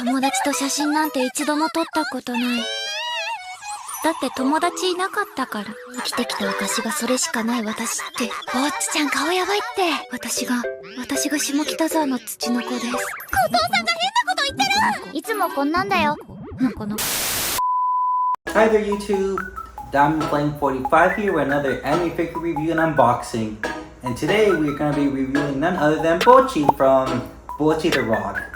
友達と写真なんて一度も撮ったことない。だって友達いなかったから。生きてきた証がそれしかない私って。ぼっちちゃん顔やばいって。私が下北沢の土の子です。後藤さんが変なこと言ってる。いつもこんなんだよ。この Hi there YouTube, DiamondFlame45 here with another anime figure review and unboxing. And today we're going to be reviewing none other than Bochi from Bochitherock.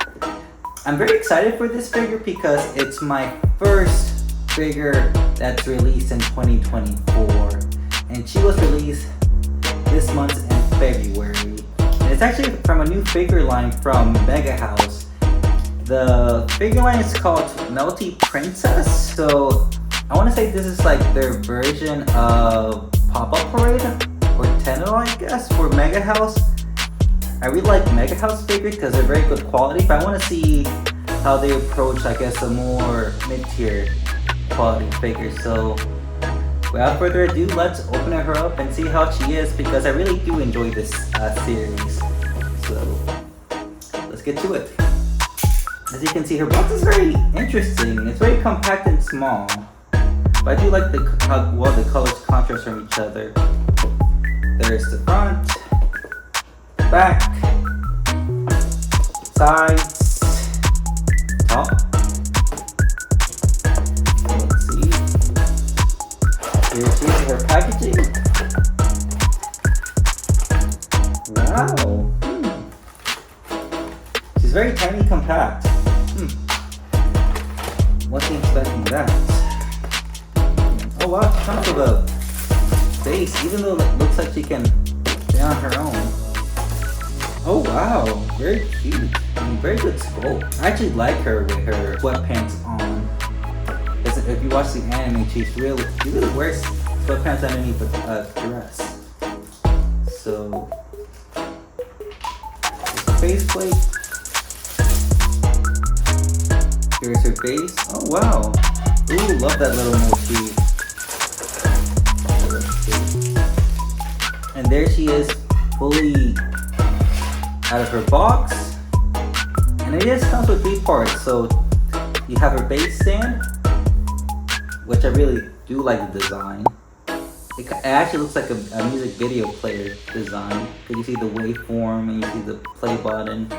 I'm very excited for this figure because it's my first figure that's released in 2024. And she was released this month in February. And it's actually from a new figure line from MegaHouse. The figure line is called Melty Princess. So I want to say this is like their version of Pop-Up Parade or Tenohira, I guess, for MegaHouse. I really like MegaHouse figures because they're very good quality, but I want to see how they approach, I guess, a more mid-tier quality figure. So without further ado, let's open her up and see how she is because I really do enjoy this series. So let's get to it. As you can see, her box is very interesting. It's very compact and small. But I do like how well the colors contrast from each other. There's the front, back, sides, top. Let's see. Here she is, her packaging. Wow. She's very tiny, compact. Wasn't expecting that. Oh wow, she comes with a base, even though it looks like she can stay on her own. Oh wow, very cute. Very good sculpt. I actually like her with her sweatpants on. If you watch the anime, she really wears sweatpants underneath a dress. So, faceplate. Here's her base. Oh wow. Ooh, love that little motif. And there she is, fully out of her box. And it just comes with 3 parts. So you have her base stand, which I really do like the design. It actually looks like a music video player design. Because you see the waveform and you see the play button.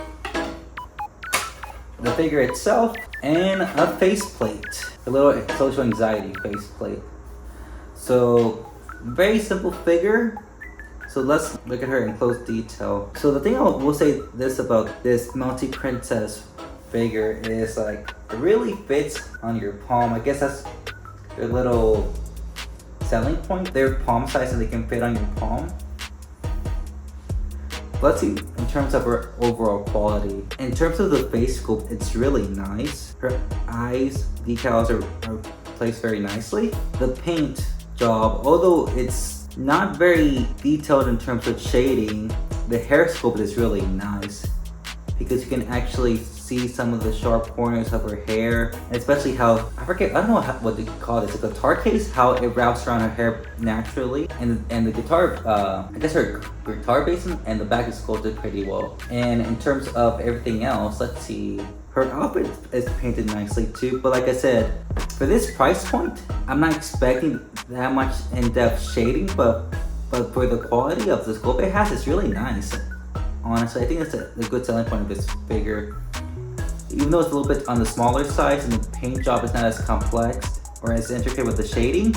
The figure itself, and a faceplate. A little social anxiety faceplate. So, very simple figure. So let's look at her in close detail. So the thing I will say this about this Melty Princess figure is like, it really fits on your palm. I guess that's their little selling point. They're palm size so they can fit on your palm. Let's see in terms of her overall quality. In terms of the face sculpt, it's really nice. Her eyes decals are placed very nicely. The paint job, although it's not very detailed in terms of shading, the hair sculpt is really nice because you can actually see some of the sharp corners of her hair, and especially how, I don't know what they call this, a guitar case, how it wraps around her hair naturally, and the guitar, I guess her guitar bass and the back is sculpted pretty well. And in terms of everything else, let's see, her outfit is painted nicely too, but like I said, for this price point, I'm not expecting that much in-depth shading, but for the quality of the sculpt it has, it's really nice. Honestly, I think it's a good selling point of this figure. Even though it's a little bit on the smaller side and the paint job is not as complex or as intricate with the shading,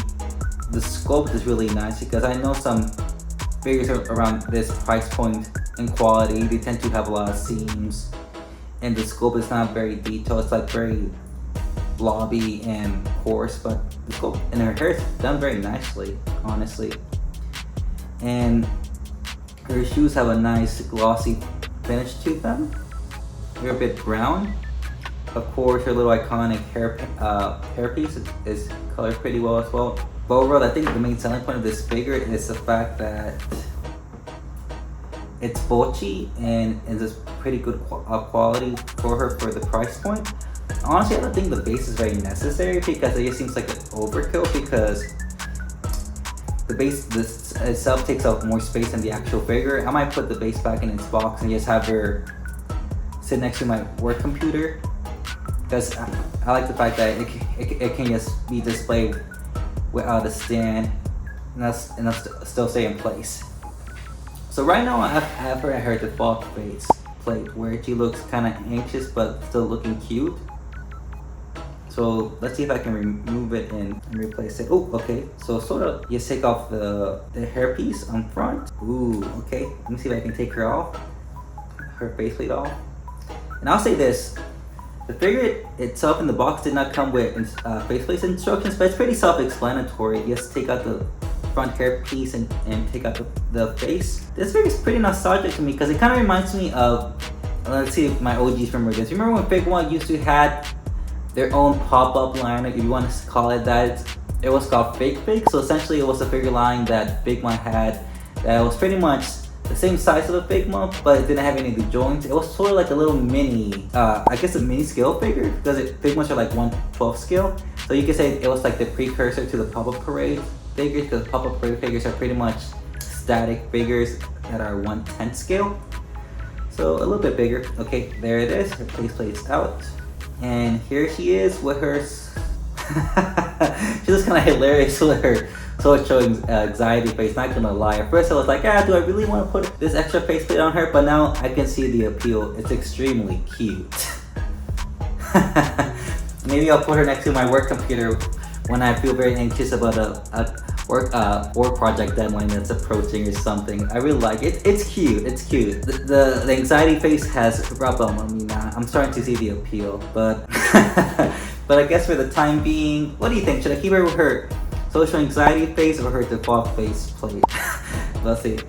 the sculpt is really nice because I know some figures around this price point and quality, they tend to have a lot of seams and the sculpt is not very detailed. It's like very blobby and coarse, but the sculpt and her hair is done very nicely, honestly. And her shoes have a nice glossy finish to them. They're a bit brown. Of course, her little iconic hairpiece is colored pretty well as well. But overall, I think the main selling point of this figure is the fact that it's Bochi and is this pretty good quality for her for the price point. Honestly, I don't think the base is very necessary because it just seems like an overkill because the base itself takes up more space than the actual figure. I might put the base back in its box and just have her sit next to my work computer because I like the fact that it can just be displayed without a stand and that's still stay in place. So right now I have her default face plate where she looks kind of anxious but still looking cute. So let's see if I can remove it and replace it. Oh, okay. So sort of just take off the hairpiece on front. Ooh, okay. Let me see if I can take her off. Her faceplate off. And I'll say this. The figure itself in the box did not come with faceplate instructions, but it's pretty self-explanatory. Just take out the front hairpiece and take out the face. This figure is pretty nostalgic to me because it kind of reminds me of, let's see if my OGs remember this. Remember when Fig 1 used to had their own pop-up line, if you want to call it that? It was called Fig. So essentially it was a figure line that Figma had that was pretty much the same size of a Figma, but it didn't have any of the joints. It was sort of like a little mini, I guess a mini scale figure, because Figmas are like 1/12 scale. So you could say it was like the precursor to the pop-up parade figures, because pop-up parade figures are pretty much static figures that are 1/10 scale. So a little bit bigger. Okay, there it is. Her faceplate's out. And here she is with her, she looks kind of hilarious with her showing anxiety face, not gonna lie. At first I was like, do I really want to put this extra faceplate on her? But now I can see the appeal. It's extremely cute. Maybe I'll put her next to my work computer when I feel very anxious about a work project deadline that's approaching or something. I really like it. It's cute. It's cute. The anxiety face has rubbed on me now. I'm starting to see the appeal, but but I guess for the time being, what do you think? Should I keep her with her social anxiety face or her default face plate? Let's see.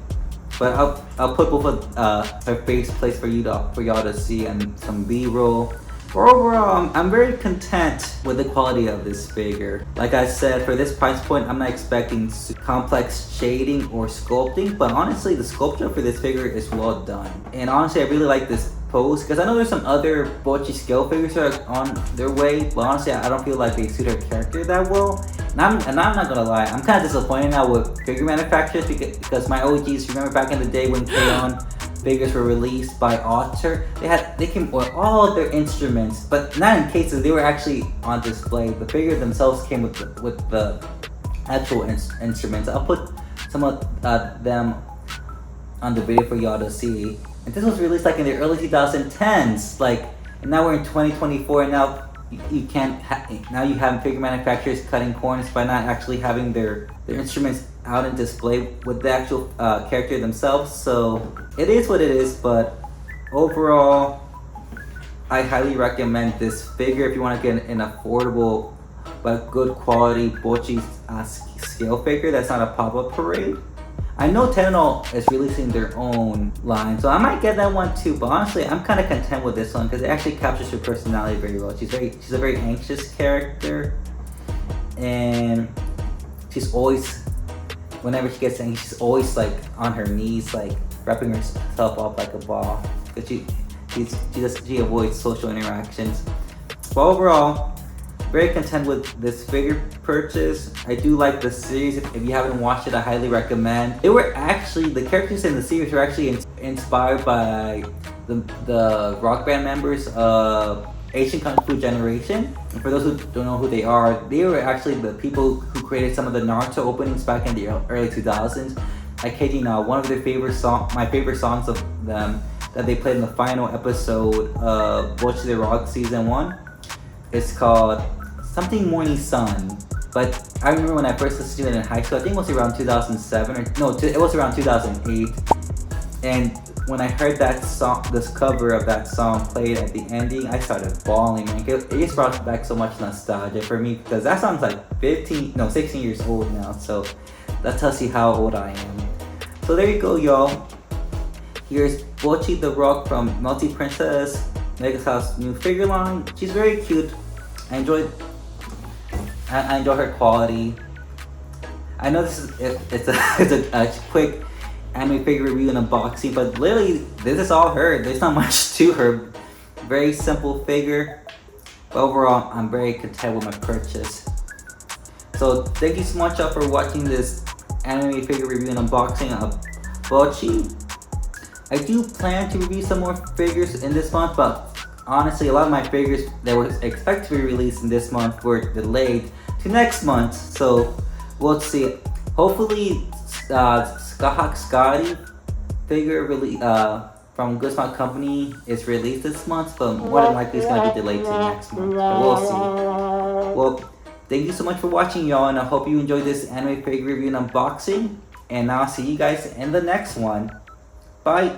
But I'll put both of her face plates for y'all to see and some B-roll. Overall, I'm very content with the quality of this figure. Like I said, for this price point, I'm not expecting complex shading or sculpting, but honestly, the sculpture for this figure is well done. And honestly, I really like this pose, because I know there's some other Bochi scale figures that are on their way, but honestly, I don't feel like they suit her character that well. And I'm not gonna lie, I'm kind of disappointed now with figure manufacturers, because my OGs, remember back in the day when K-On! Figures were released by Otter, they came with all of their instruments, but not in cases, they were actually on display. The figures themselves came with the actual instruments. I'll put some of them on the video for y'all to see. And this was released like in the early 2010s, like, and now we're in 2024, and now you can't now you have figure manufacturers cutting corners by not actually having their instruments out in display with the actual character themselves. So it is what it is, but overall I highly recommend this figure if you want to get an affordable but good quality Bochi scale figure that's not a pop-up parade. I know Tenohira is releasing their own line, so I might get that one too, but honestly I'm kind of content with this one because it actually captures her personality very well. She's a very anxious character, and she's always, whenever she gets angry, she's always like on her knees, like wrapping herself up like a ball, because she avoids social interactions. But overall, very content with this figure purchase. I do like the series. If you haven't watched it, I highly recommend. The characters in the series were actually inspired by the rock band members of Asian Kung Fu Generation. And for those who don't know who they were actually the people who created some of the Naruto openings back in the early 2000s. I kid you not, one of their my favorite songs of them that they played in the final episode of Bochitherock Season 1 is called Something Morning Sun. But I remember when I first listened to it in high school, I think it was around 2007, it was around 2008. And when I heard that song, this cover of that song played at the ending, I started bawling, man. It just brought back so much nostalgia for me, because that song's like 16 years old now, so that tells you how old I am. So there you go, y'all. Here's Bochitherock from Melty Princess, MegaHouse new figure line. She's very cute. I enjoy her quality. I know it's a quick anime figure review and unboxing, but literally this is all her. There's not much to her. Very simple figure. But overall, I'm very content with my purchase. So thank you so much for watching this anime figure review and unboxing of Bochi. I do plan to review some more figures in this month, but honestly, a lot of my figures that were expected to be released in this month were delayed to next month. So we'll see. Hopefully, Scotty figure from Goosebumps Company is released this month, but more than likely it's gonna be delayed to next month. But we'll see. Well, thank you so much for watching, y'all, and I hope you enjoyed this anime figure review and unboxing. And I'll see you guys in the next one. Bye.